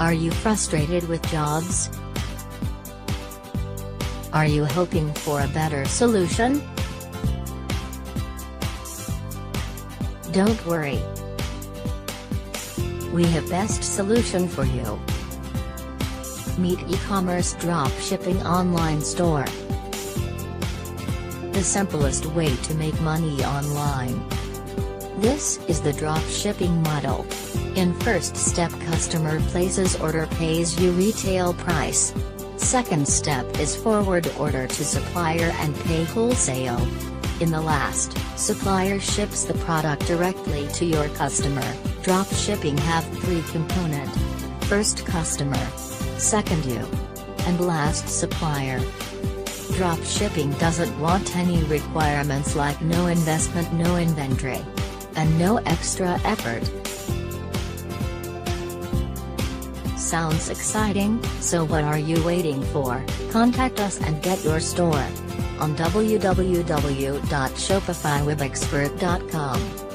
Are you frustrated with jobs? Are you hoping for a better solution? Don't worry. We have best solution for you. Meet eCommerce Dropshipping online store. The simplest way to make money online. This is the dropshipping model. In first step, customer places order, pays you retail price. Second step is forward order to supplier and pay wholesale. In the last, supplier ships the product directly to your customer. Dropshipping have three component. First customer, second you, and last supplier. Dropshipping doesn't want any requirements like no investment, no inventory, and no extra effort. Sounds exciting, so what are you waiting for? Contact us and get your store on www.shopifywebexpert.com.